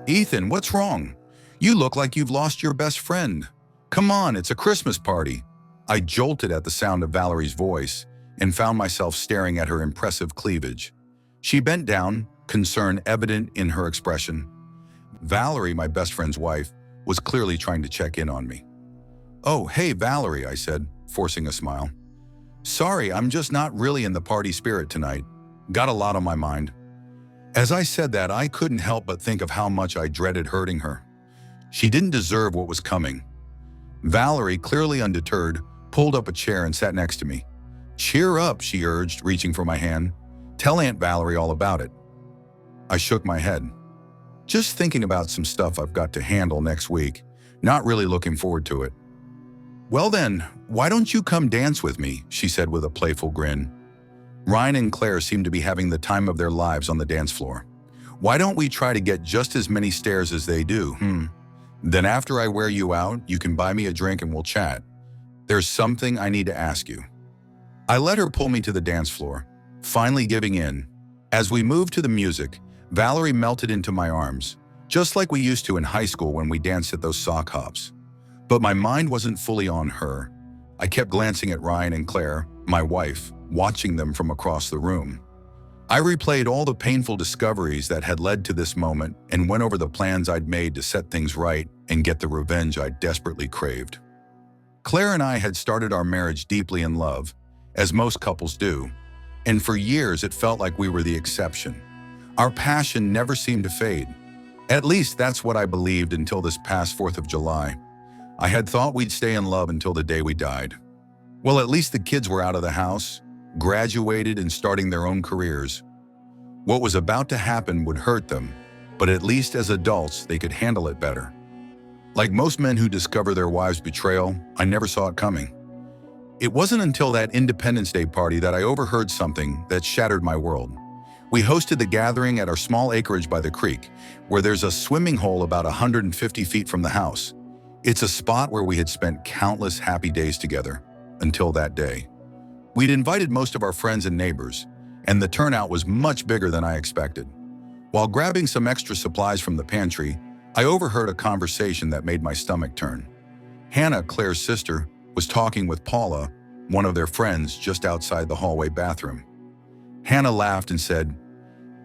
Ethan, what's wrong? You look like you've lost your best friend. Come on, it's a Christmas party. I jolted at the sound of Valerie's voice and found myself staring at her impressive cleavage. She bent down, concern evident in her expression. Valerie, my best friend's wife, was clearly trying to check in on me. "Oh, hey, Valerie," I said, forcing a smile. "Sorry, I'm just not really in the party spirit tonight. Got a lot on my mind." As I said that, I couldn't help but think of how much I dreaded hurting her. She didn't deserve what was coming. Valerie, clearly undeterred, pulled up a chair and sat next to me. "Cheer up," she urged, reaching for my hand. "Tell Aunt Valerie all about it." I shook my head. "Just thinking about some stuff I've got to handle next week. Not really looking forward to it." "Well then, why don't you come dance with me?" she said with a playful grin. Ryan and Claire seemed to be having the time of their lives on the dance floor. "Why don't we try to get just as many stares as they do, Then after I wear you out, you can buy me a drink and we'll chat. There's something I need to ask you." I let her pull me to the dance floor, finally giving in. As we moved to the music, Valerie melted into my arms, just like we used to in high school when we danced at those sock hops. But my mind wasn't fully on her. I kept glancing at Ryan and Claire, my wife, watching them from across the room. I replayed all the painful discoveries that had led to this moment and went over the plans I'd made to set things right and get the revenge I desperately craved. Claire and I had started our marriage deeply in love, as most couples do, and for years it felt like we were the exception. Our passion never seemed to fade. At least that's what I believed until this past 4th of July. I had thought we'd stay in love until the day we died. Well, at least the kids were out of the house, graduated and starting their own careers. What was about to happen would hurt them, but at least as adults they could handle it better. Like most men who discover their wives' betrayal, I never saw it coming. It wasn't until that Independence Day party that I overheard something that shattered my world. We hosted the gathering at our small acreage by the creek, where there's a swimming hole about 150 feet from the house. It's a spot where we had spent countless happy days together, until that day. We'd invited most of our friends and neighbors, and the turnout was much bigger than I expected. While grabbing some extra supplies from the pantry, I overheard a conversation that made my stomach turn. Hannah, Claire's sister, was talking with Paula, one of their friends, just outside the hallway bathroom. Hannah laughed and said,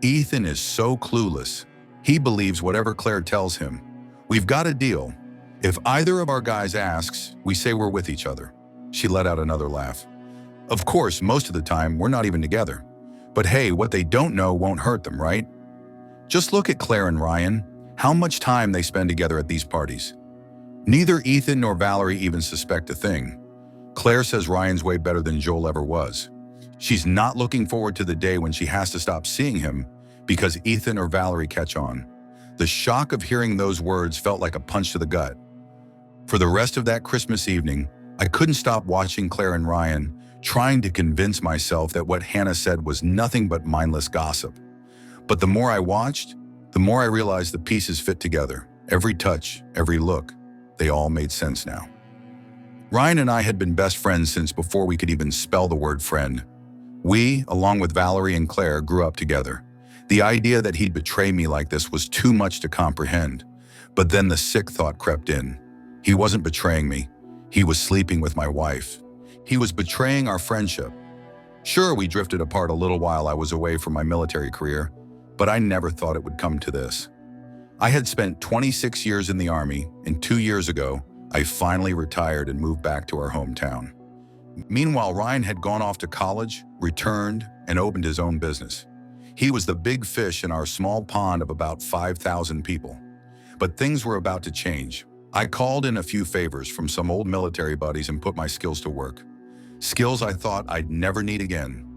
"Ethan is so clueless. He believes whatever Claire tells him. We've got a deal. If either of our guys asks, we say we're with each other." She let out another laugh. "Of course, most of the time, we're not even together. But hey, what they don't know won't hurt them, right? Just look at Claire and Ryan, how much time they spend together at these parties. Neither Ethan nor Valerie even suspect a thing. Claire says Ryan's way better than Joel ever was. She's not looking forward to the day when she has to stop seeing him because Ethan or Valerie catch on. The shock of hearing those words felt like a punch to the gut. For the rest of that Christmas evening, I couldn't stop watching Claire and Ryan, trying to convince myself that what Hannah said was nothing but mindless gossip. But the more I watched, the more I realized the pieces fit together. Every touch, every look, they all made sense now. Ryan and I had been best friends since before we could even spell the word friend. We, along with Valerie and Claire, grew up together. The idea that he'd betray me like this was too much to comprehend. But then the sick thought crept in. He wasn't betraying me. He was sleeping with my wife. He was betraying our friendship. Sure, we drifted apart a little while I was away from my military career, but I never thought it would come to this. I had spent 26 years in the Army, and 2 years ago, I finally retired and moved back to our hometown. Meanwhile, Ryan had gone off to college, returned, and opened his own business. He was the big fish in our small pond of about 5,000 people. But things were about to change. I called in a few favors from some old military buddies and put my skills to work. Skills I thought I'd never need again.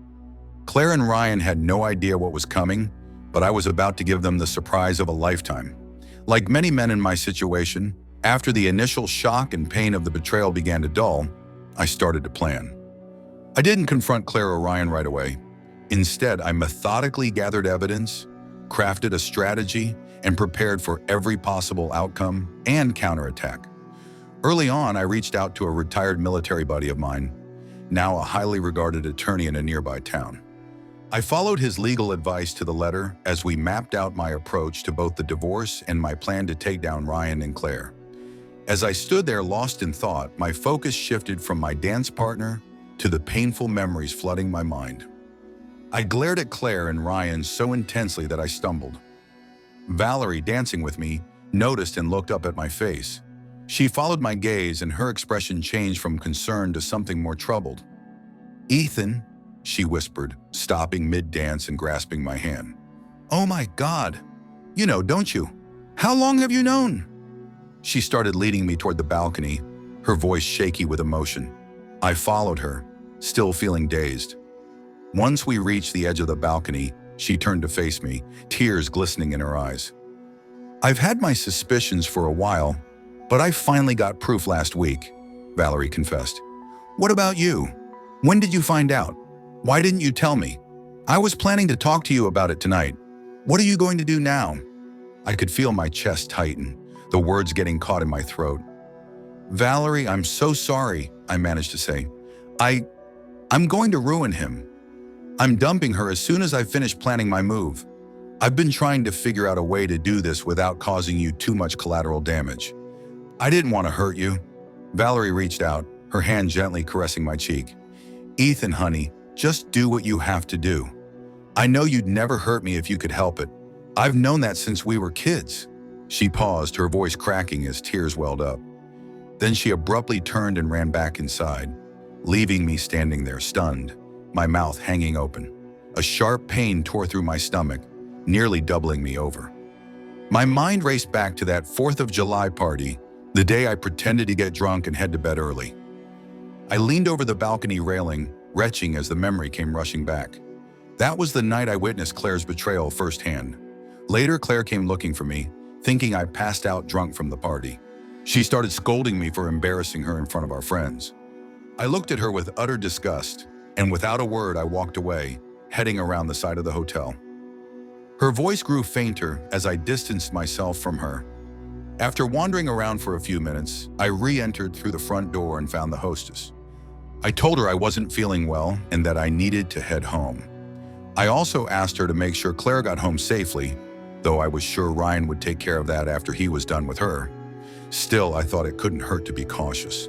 Claire and Ryan had no idea what was coming, but I was about to give them the surprise of a lifetime. Like many men in my situation, after the initial shock and pain of the betrayal began to dull, I started to plan. I didn't confront Claire or Ryan right away. Instead, I methodically gathered evidence, crafted a strategy, and prepared for every possible outcome and counterattack. Early on, I reached out to a retired military buddy of mine, now a highly regarded attorney in a nearby town. I followed his legal advice to the letter as we mapped out my approach to both the divorce and my plan to take down Ryan and Claire. As I stood there lost in thought, my focus shifted from my dance partner to the painful memories flooding my mind. I glared at Claire and Ryan so intensely that I stumbled. Valerie, dancing with me, noticed and looked up at my face. She followed my gaze and her expression changed from concern to something more troubled. "Ethan," she whispered, stopping mid-dance and grasping my hand. "Oh my God. You know, don't you? How long have you known?" She started leading me toward the balcony, her voice shaky with emotion. I followed her, still feeling dazed. Once we reached the edge of the balcony, she turned to face me, tears glistening in her eyes. "I've had my suspicions for a while, but I finally got proof last week," Valerie confessed. "What about you? When did you find out? Why didn't you tell me? I was planning to talk to you about it tonight. What are you going to do now?" I could feel my chest tighten, the words getting caught in my throat. "Valerie, I'm so sorry," I managed to say. I'm going to ruin him. I'm dumping her as soon as I finish planning my move. I've been trying to figure out a way to do this without causing you too much collateral damage. I didn't want to hurt you." Valerie reached out, her hand gently caressing my cheek. "Ethan, honey, just do what you have to do. I know you'd never hurt me if you could help it. I've known that since we were kids." She paused, her voice cracking as tears welled up. Then she abruptly turned and ran back inside, leaving me standing there stunned, my mouth hanging open. A sharp pain tore through my stomach, nearly doubling me over. My mind raced back to that 4th of July party, the day I pretended to get drunk and head to bed early. I leaned over the balcony railing, retching as the memory came rushing back. That was the night I witnessed Claire's betrayal firsthand. Later, Claire came looking for me, thinking I passed out drunk from the party. She started scolding me for embarrassing her in front of our friends. I looked at her with utter disgust, and without a word I walked away, heading around the side of the hotel. Her voice grew fainter as I distanced myself from her. After wandering around for a few minutes, I re-entered through the front door and found the hostess. I told her I wasn't feeling well and that I needed to head home. I also asked her to make sure Claire got home safely, though I was sure Ryan would take care of that after he was done with her. Still, I thought it couldn't hurt to be cautious.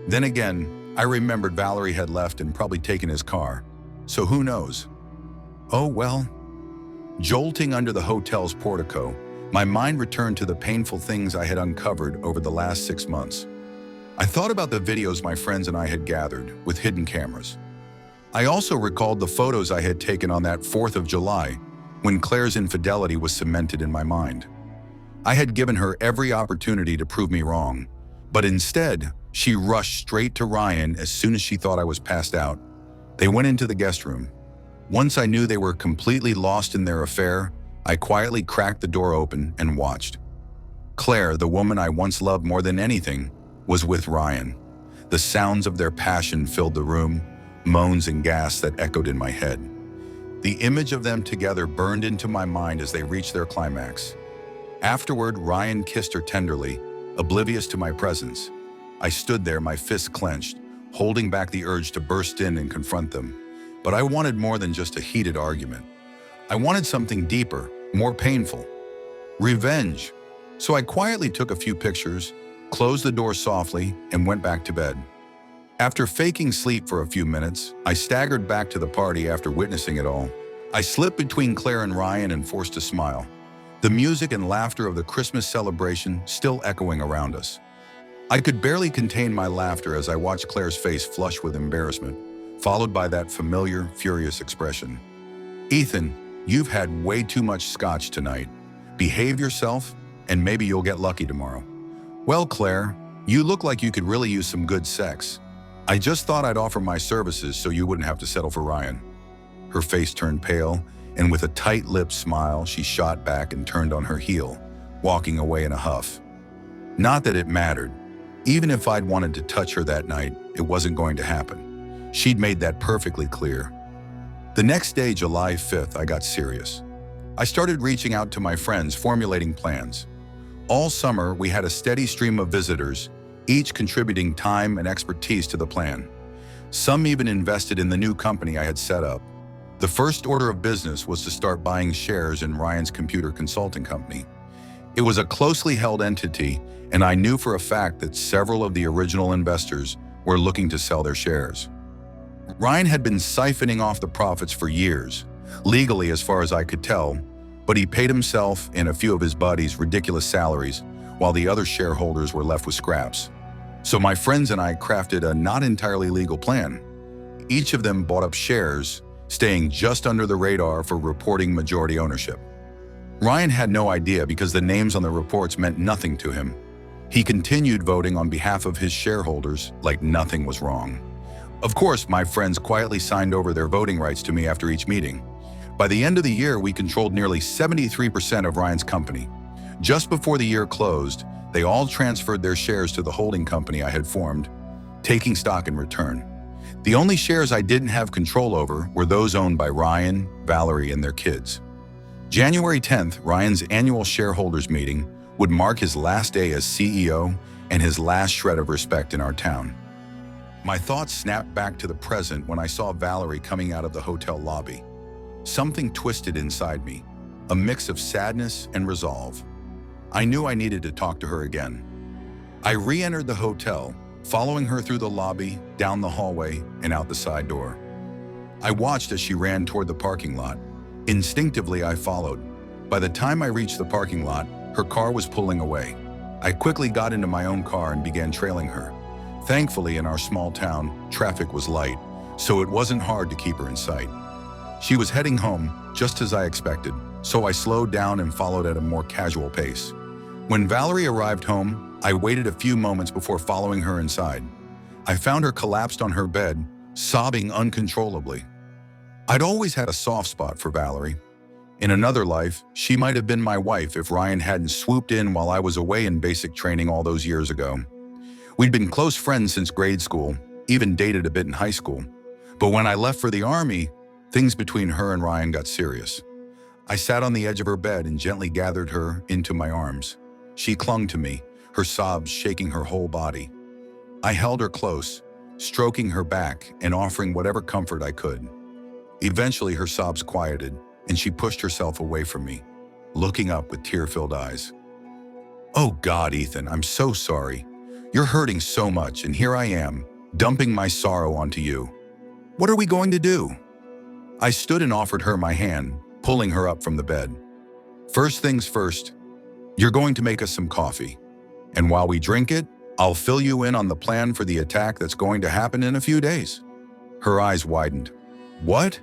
Then again, I remembered Valerie had left and probably taken his car, so who knows? Oh well. Jolting under the hotel's portico, my mind returned to the painful things I had uncovered over the last 6 months. I thought about the videos my friends and I had gathered with hidden cameras. I also recalled the photos I had taken on that 4th of July, when Claire's infidelity was cemented in my mind. I had given her every opportunity to prove me wrong, but instead, she rushed straight to Ryan as soon as she thought I was passed out. They went into the guest room. Once I knew they were completely lost in their affair, I quietly cracked the door open and watched. Claire, the woman I once loved more than anything, was with Ryan. The sounds of their passion filled the room, moans and gasps that echoed in my head. The image of them together burned into my mind as they reached their climax. Afterward, Ryan kissed her tenderly, oblivious to my presence. I stood there, my fists clenched, holding back the urge to burst in and confront them. But I wanted more than just a heated argument. I wanted something deeper, more painful. Revenge. So I quietly took a few pictures, closed the door softly, and went back to bed. After faking sleep for a few minutes, I staggered back to the party after witnessing it all. I slipped between Claire and Ryan and forced a smile, the music and laughter of the Christmas celebration still echoing around us. I could barely contain my laughter as I watched Claire's face flush with embarrassment, followed by that familiar, furious expression. "Ethan, you've had way too much scotch tonight. Behave yourself, and maybe you'll get lucky tomorrow." "Well, Claire, you look like you could really use some good sex. I just thought I'd offer my services so you wouldn't have to settle for Ryan." Her face turned pale, and with a tight-lipped smile, she shot back and turned on her heel, walking away in a huff. Not that it mattered. Even if I'd wanted to touch her that night, it wasn't going to happen. She'd made that perfectly clear. The next day, July 5th, I got serious. I started reaching out to my friends, formulating plans. All summer, we had a steady stream of visitors, each contributing time and expertise to the plan. Some even invested in the new company I had set up. The first order of business was to start buying shares in Ryan's computer consulting company. It was a closely held entity, and I knew for a fact that several of the original investors were looking to sell their shares. Ryan had been siphoning off the profits for years, legally as far as I could tell, but he paid himself and a few of his buddies ridiculous salaries, while the other shareholders were left with scraps. So my friends and I crafted a not entirely legal plan. Each of them bought up shares, staying just under the radar for reporting majority ownership. Ryan had no idea because the names on the reports meant nothing to him. He continued voting on behalf of his shareholders like nothing was wrong. Of course, my friends quietly signed over their voting rights to me after each meeting. By the end of the year, we controlled nearly 73% of Ryan's company. Just before the year closed, they all transferred their shares to the holding company I had formed, taking stock in return. The only shares I didn't have control over were those owned by Ryan, Valerie, and their kids. January 10th, Ryan's annual shareholders meeting would mark his last day as CEO and his last shred of respect in our town. My thoughts snapped back to the present when I saw Valerie coming out of the hotel lobby. Something twisted inside me, a mix of sadness and resolve. I knew I needed to talk to her again. I re-entered the hotel, following her through the lobby, down the hallway, and out the side door. I watched as she ran toward the parking lot. Instinctively, I followed. By the time I reached the parking lot, her car was pulling away. I quickly got into my own car and began trailing her. Thankfully, in our small town, traffic was light, so it wasn't hard to keep her in sight. She was heading home, just as I expected, so I slowed down and followed at a more casual pace. When Valerie arrived home, I waited a few moments before following her inside. I found her collapsed on her bed, sobbing uncontrollably. I'd always had a soft spot for Valerie. In another life, she might have been my wife if Ryan hadn't swooped in while I was away in basic training all those years ago. We'd been close friends since grade school, even dated a bit in high school. But when I left for the Army, things between her and Ryan got serious. I sat on the edge of her bed and gently gathered her into my arms. She clung to me, her sobs shaking her whole body. I held her close, stroking her back and offering whatever comfort I could. Eventually, her sobs quieted, and she pushed herself away from me, looking up with tear-filled eyes. "Oh God, Ethan, I'm so sorry. You're hurting so much, and here I am, dumping my sorrow onto you. What are we going to do?" I stood and offered her my hand, pulling her up from the bed. "First things first, you're going to make us some coffee. And while we drink it, I'll fill you in on the plan for the attack that's going to happen in a few days." Her eyes widened. "What?"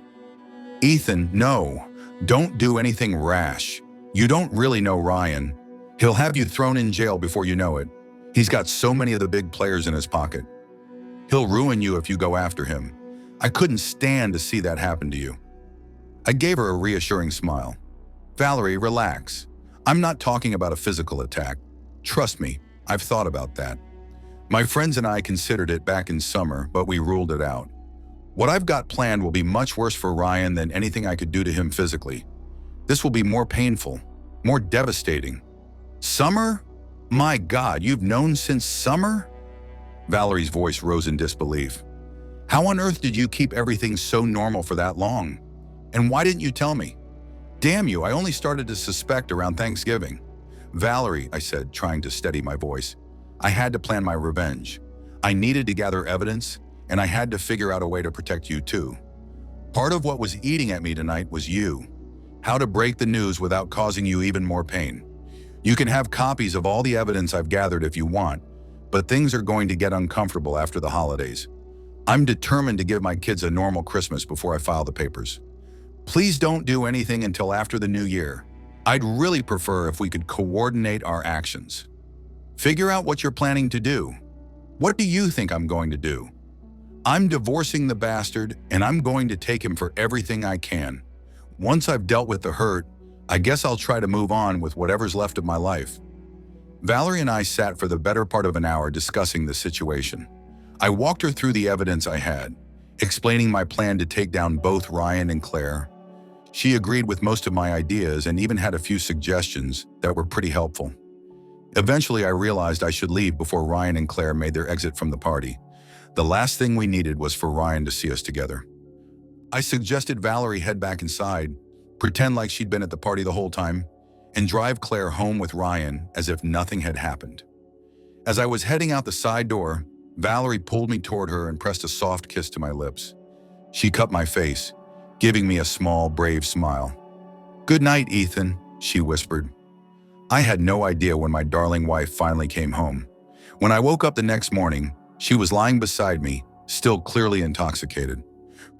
"Ethan, no. Don't do anything rash. You don't really know Ryan. He'll have you thrown in jail before you know it. He's got so many of the big players in his pocket. He'll ruin you if you go after him. I couldn't stand to see that happen to you." I gave her a reassuring smile. "Valerie, relax. I'm not talking about a physical attack. Trust me, I've thought about that. My friends and I considered it back in summer, but we ruled it out. What I've got planned will be much worse for Ryan than anything I could do to him physically. This will be more painful, more devastating." "Summer? My God, you've known since summer?" Valerie's voice rose in disbelief. "How on earth did you keep everything so normal for that long? And why didn't you tell me? Damn you, I only started to suspect around Thanksgiving." "Valerie," I said, trying to steady my voice, "I had to plan my revenge. I needed to gather evidence, and I had to figure out a way to protect you too. Part of what was eating at me tonight was you. How to break the news without causing you even more pain. You can have copies of all the evidence I've gathered if you want, but things are going to get uncomfortable after the holidays. I'm determined to give my kids a normal Christmas before I file the papers. Please don't do anything until after the new year. I'd really prefer if we could coordinate our actions. Figure out what you're planning to do. What do you think I'm going to do? I'm divorcing the bastard, and I'm going to take him for everything I can. Once I've dealt with the hurt, I guess I'll try to move on with whatever's left of my life." Valerie and I sat for the better part of an hour discussing the situation. I walked her through the evidence I had, explaining my plan to take down both Ryan and Claire. She agreed with most of my ideas and even had a few suggestions that were pretty helpful. Eventually, I realized I should leave before Ryan and Claire made their exit from the party. The last thing we needed was for Ryan to see us together. I suggested Valerie head back inside, pretend like she'd been at the party the whole time, and drive Claire home with Ryan as if nothing had happened. As I was heading out the side door, Valerie pulled me toward her and pressed a soft kiss to my lips. She cupped my face, giving me a small, brave smile. "Good night, Ethan," she whispered. I had no idea when my darling wife finally came home. When I woke up the next morning, she was lying beside me, still clearly intoxicated.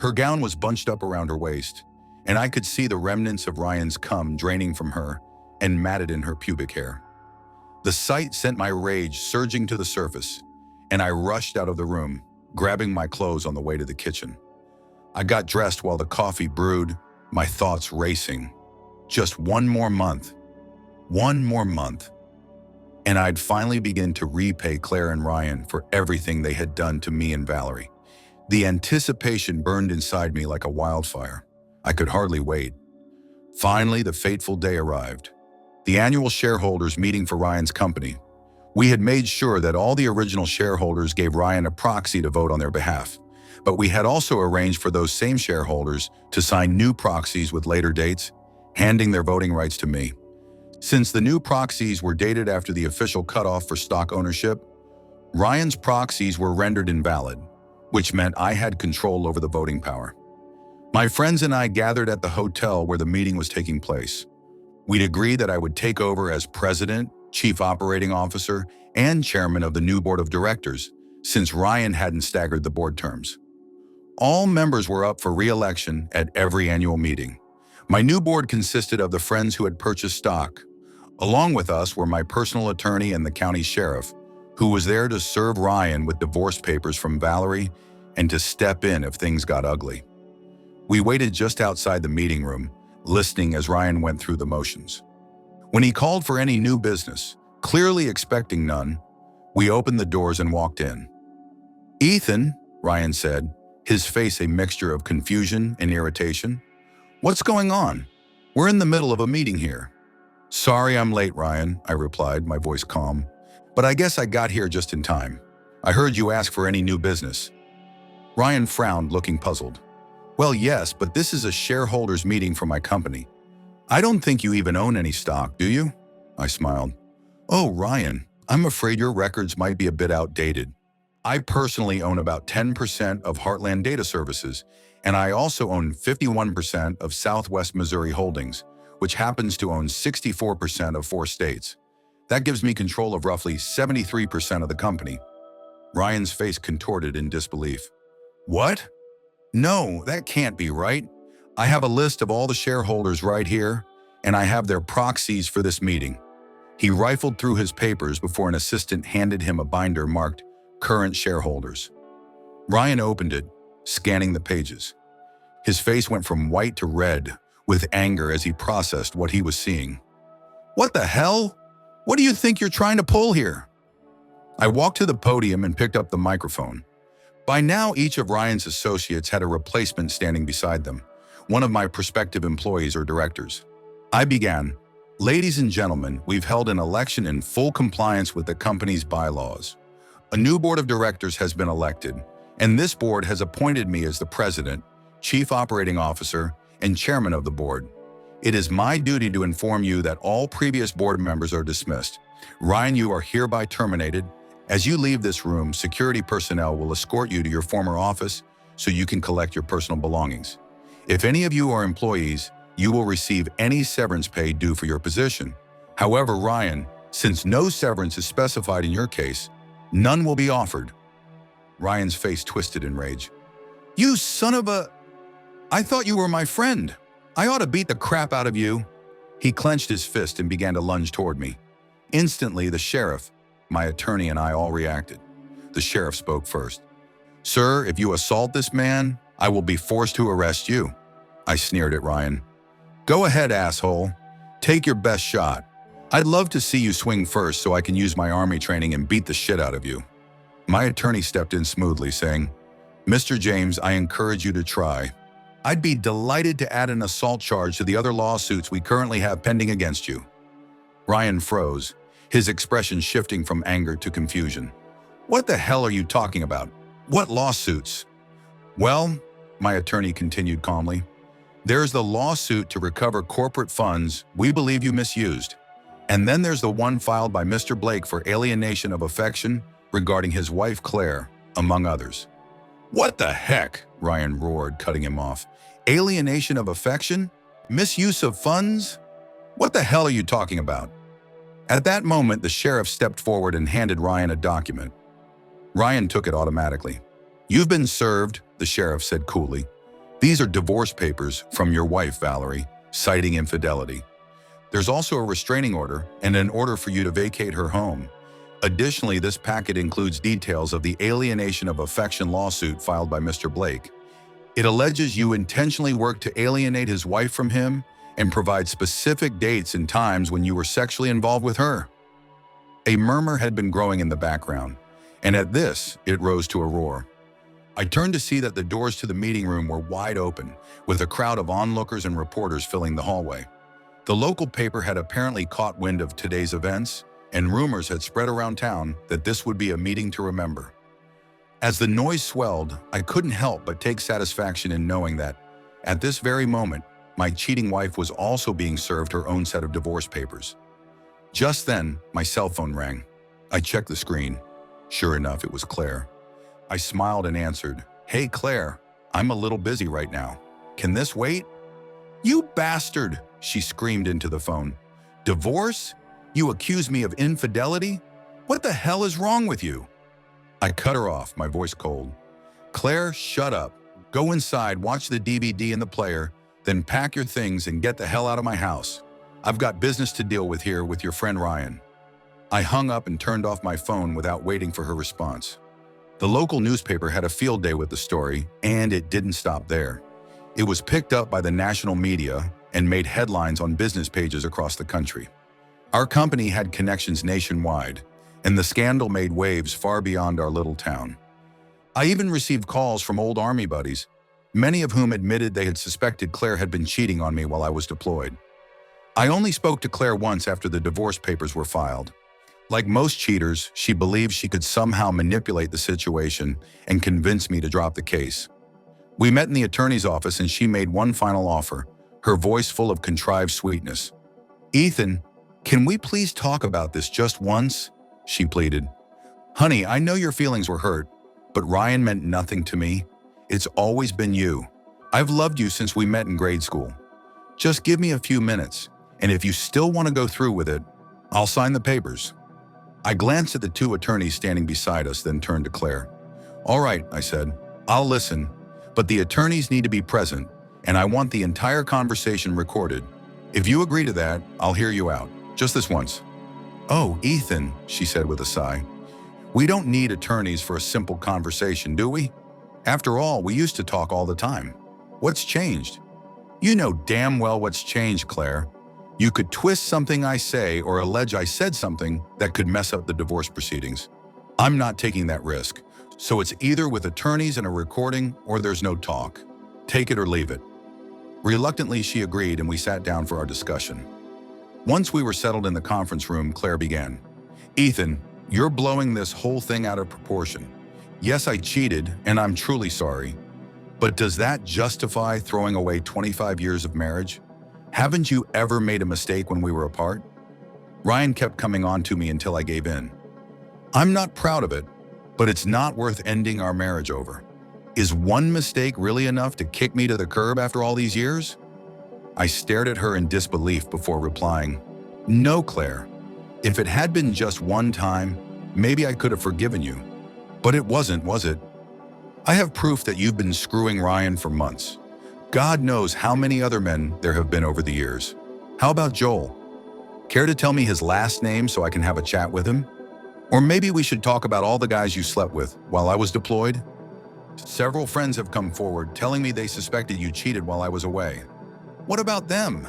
Her gown was bunched up around her waist, and I could see the remnants of Ryan's cum draining from her and matted in her pubic hair. The sight sent my rage surging to the surface, and I rushed out of the room, grabbing my clothes on the way to the kitchen. I got dressed while the coffee brewed, my thoughts racing. Just one more month, and I'd finally begin to repay Claire and Ryan for everything they had done to me and Valerie. The anticipation burned inside me like a wildfire. I could hardly wait. Finally, the fateful day arrived. The annual shareholders meeting for Ryan's company. We had made sure that all the original shareholders gave Ryan a proxy to vote on their behalf, but we had also arranged for those same shareholders to sign new proxies with later dates, handing their voting rights to me. Since the new proxies were dated after the official cutoff for stock ownership, Ryan's proxies were rendered invalid, which meant I had control over the voting power. My friends and I gathered at the hotel where the meeting was taking place. We'd agreed that I would take over as president, chief operating officer, and chairman of the new board of directors, since Ryan hadn't staggered the board terms. All members were up for re-election at every annual meeting. My new board consisted of the friends who had purchased stock. Along with us were my personal attorney and the county sheriff, who was there to serve Ryan with divorce papers from Valerie and to step in if things got ugly. We waited just outside the meeting room, listening as Ryan went through the motions. When he called for any new business, clearly expecting none, we opened the doors and walked in. "Ethan," Ryan said, his face a mixture of confusion and irritation. "What's going on? We're in the middle of a meeting here." "Sorry I'm late, Ryan," I replied, my voice calm. "But I guess I got here just in time. I heard you ask for any new business." Ryan frowned, looking puzzled. "Well, yes, but this is a shareholders meeting for my company. I don't think you even own any stock, do you?" I smiled. "Oh, Ryan, I'm afraid your records might be a bit outdated. I personally own about 10% of Heartland Data Services, and I also own 51% of Southwest Missouri Holdings, which happens to own 64% of 4 states. That gives me control of roughly 73% of the company." Ryan's face contorted in disbelief. "What? No, that can't be right. I have a list of all the shareholders right here, and I have their proxies for this meeting." He rifled through his papers before an assistant handed him a binder marked Current Shareholders. Ryan opened it, scanning the pages. His face went from white to red with anger as he processed what he was seeing. "What the hell? What do you think you're trying to pull here?" I walked to the podium and picked up the microphone. By now, each of Ryan's associates had a replacement standing beside them, one of my prospective employees or directors. I began, "Ladies and gentlemen, we've held an election in full compliance with the company's bylaws. A new board of directors has been elected, and this board has appointed me as the president, chief operating officer, and chairman of the board. It is my duty to inform you that all previous board members are dismissed. Ryan, you are hereby terminated. As you leave this room, security personnel will escort you to your former office so you can collect your personal belongings. If any of you are employees, you will receive any severance pay due for your position. However, Ryan, since no severance is specified in your case, none will be offered." Ryan's face twisted in rage. "You son of a... I thought you were my friend. I ought to beat the crap out of you." He clenched his fist and began to lunge toward me. Instantly, the sheriff, my attorney, and I all reacted. The sheriff spoke first. "Sir, if you assault this man, I will be forced to arrest you." I sneered at Ryan. "Go ahead, asshole. Take your best shot. I'd love to see you swing first so I can use my army training and beat the shit out of you." My attorney stepped in smoothly, saying, "Mr. James, I encourage you to try. I'd be delighted to add an assault charge to the other lawsuits we currently have pending against you." Ryan froze, his expression shifting from anger to confusion. "What the hell are you talking about? What lawsuits?" "Well, my attorney continued calmly. There's the lawsuit to recover corporate funds we believe you misused. And then there's the one filed by Mr. Blake for alienation of affection regarding his wife Claire, among others. What the heck? Ryan roared, cutting him off. Alienation of affection? Misuse of funds? What the hell are you talking about? At that moment, the sheriff stepped forward and handed Ryan a document. Ryan took it automatically. You've been served, the sheriff said coolly. These are divorce papers from your wife, Valerie, citing infidelity. There's also a restraining order and an order for you to vacate her home. Additionally, this packet includes details of the alienation of affection lawsuit filed by Mr. Blake. It alleges you intentionally worked to alienate his wife from him and provide specific dates and times when you were sexually involved with her. A murmur had been growing in the background, and at this, it rose to a roar. I turned to see that the doors to the meeting room were wide open, with a crowd of onlookers and reporters filling the hallway. The local paper had apparently caught wind of today's events, and rumors had spread around town that this would be a meeting to remember. As the noise swelled, I couldn't help but take satisfaction in knowing that, at this very moment, my cheating wife was also being served her own set of divorce papers. Just then, my cell phone rang. I checked the screen. Sure enough, it was Claire. I smiled and answered, Hey Claire, I'm a little busy right now. Can this wait? You bastard, she screamed into the phone. Divorce? You accuse me of infidelity? What the hell is wrong with you? I cut her off, my voice cold. Claire, shut up. Go inside, watch the DVD in the player, then pack your things and get the hell out of my house. I've got business to deal with here with your friend Ryan. I hung up and turned off my phone without waiting for her response. The local newspaper had a field day with the story, and it didn't stop there. It was picked up by the national media and made headlines on business pages across the country. Our company had connections nationwide, and the scandal made waves far beyond our little town. I even received calls from old army buddies, many of whom admitted they had suspected Claire had been cheating on me while I was deployed. I only spoke to Claire once after the divorce papers were filed. Like most cheaters, she believed she could somehow manipulate the situation and convince me to drop the case. We met in the attorney's office and she made one final offer, her voice full of contrived sweetness. Ethan, can we please talk about this just once? She pleaded. Honey, I know your feelings were hurt, but Ryan meant nothing to me. It's always been you. I've loved you since we met in grade school. Just give me a few minutes, and if you still want to go through with it, I'll sign the papers. I glanced at the two attorneys standing beside us, then turned to Claire. All right, I said, I'll listen, but the attorneys need to be present, and I want the entire conversation recorded. If you agree to that, I'll hear you out, just this once. Oh, Ethan, she said with a sigh. We don't need attorneys for a simple conversation, do we? After all, we used to talk all the time. What's changed? You know damn well what's changed, Claire. You could twist something I say or allege I said something that could mess up the divorce proceedings. I'm not taking that risk, so it's either with attorneys and a recording or there's no talk. Take it or leave it. Reluctantly, she agreed and we sat down for our discussion. Once we were settled in the conference room, Claire began. Ethan, you're blowing this whole thing out of proportion. Yes, I cheated, and I'm truly sorry. But does that justify throwing away 25 years of marriage? Haven't you ever made a mistake when we were apart? Ryan kept coming on to me until I gave in. I'm not proud of it, but it's not worth ending our marriage over. Is one mistake really enough to kick me to the curb after all these years? I stared at her in disbelief before replying, No, Claire. If it had been just one time, maybe I could have forgiven you. But it wasn't, was it? I have proof that you've been screwing Ryan for months. God knows how many other men there have been over the years. How about Joel? Care to tell me his last name so I can have a chat with him? Or maybe we should talk about all the guys you slept with while I was deployed? Several friends have come forward telling me they suspected you cheated while I was away. What about them?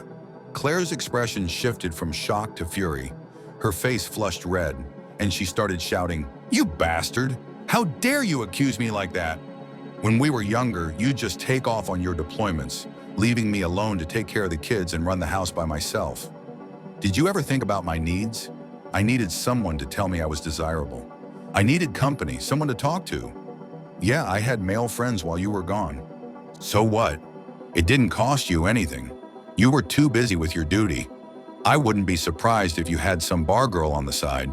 Claire's expression shifted from shock to fury. Her face flushed red, and she started shouting, You bastard! How dare you accuse me like that? When we were younger, you'd just take off on your deployments, leaving me alone to take care of the kids and run the house by myself. Did you ever think about my needs? I needed someone to tell me I was desirable. I needed company, someone to talk to. Yeah, I had male friends while you were gone. So what? It didn't cost you anything. You were too busy with your duty. I wouldn't be surprised if you had some bar girl on the side.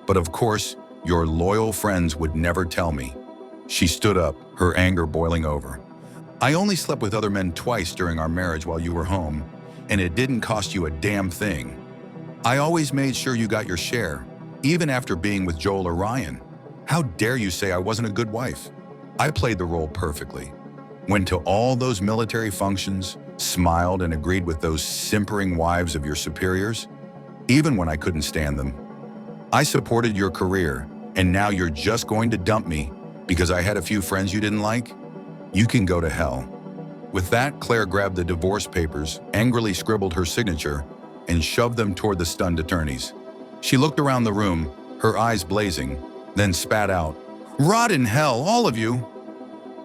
But of course, your loyal friends would never tell me. She stood up, her anger boiling over. I only slept with other men twice during our marriage while you were home, and it didn't cost you a damn thing. I always made sure you got your share, even after being with Joel or Ryan. How dare you say I wasn't a good wife? I played the role perfectly. Went to all those military functions, smiled and agreed with those simpering wives of your superiors, even when I couldn't stand them. I supported your career, and now you're just going to dump me because I had a few friends you didn't like? You can go to hell. With that, Claire grabbed the divorce papers, angrily scribbled her signature, and shoved them toward the stunned attorneys. She looked around the room, her eyes blazing, then spat out, "Rot in hell, all of you!"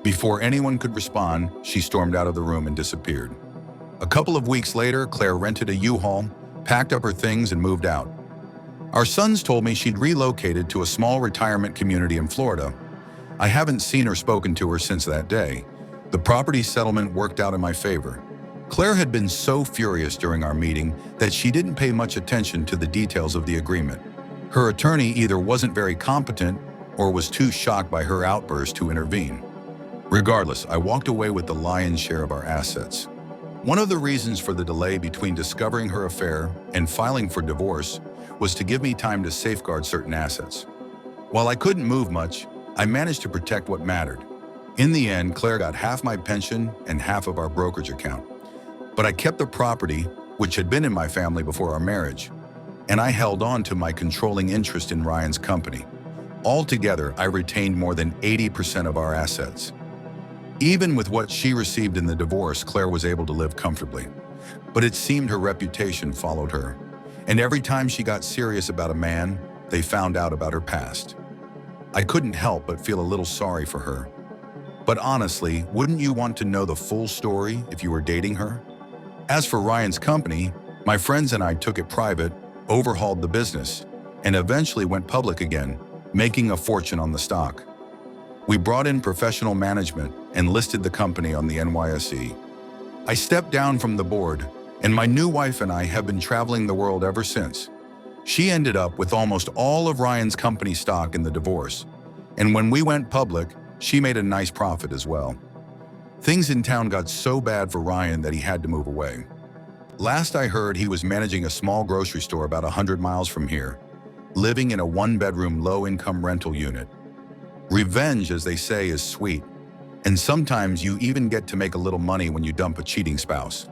Before anyone could respond, she stormed out of the room and disappeared. A couple of weeks later, Claire rented a U-Haul, packed up her things, and moved out. Our sons told me she'd relocated to a small retirement community in Florida. I haven't seen or spoken to her since that day. The property settlement worked out in my favor. Claire had been so furious during our meeting that she didn't pay much attention to the details of the agreement. Her attorney either wasn't very competent or was too shocked by her outburst to intervene. Regardless, I walked away with the lion's share of our assets. One of the reasons for the delay between discovering her affair and filing for divorce was to give me time to safeguard certain assets. While I couldn't move much, I managed to protect what mattered. In the end, Claire got half my pension and half of our brokerage account. But I kept the property, which had been in my family before our marriage, and I held on to my controlling interest in Ryan's company. Altogether, I retained more than 80% of our assets. Even with what she received in the divorce, Claire was able to live comfortably. But it seemed her reputation followed her. And every time she got serious about a man, they found out about her past. I couldn't help but feel a little sorry for her. But honestly, wouldn't you want to know the full story if you were dating her? As for Ryan's company, my friends and I took it private, overhauled the business, and eventually went public again, making a fortune on the stock. We brought in professional management and listed the company on the NYSE. I stepped down from the board, and my new wife and I have been traveling the world ever since. She ended up with almost all of Ryan's company stock in the divorce, and when we went public, she made a nice profit as well. Things in town got so bad for Ryan that he had to move away. Last I heard, he was managing a small grocery store about 100 miles from here, living in a one-bedroom, low-income rental unit. Revenge, as they say, is sweet, and sometimes you even get to make a little money when you dump a cheating spouse.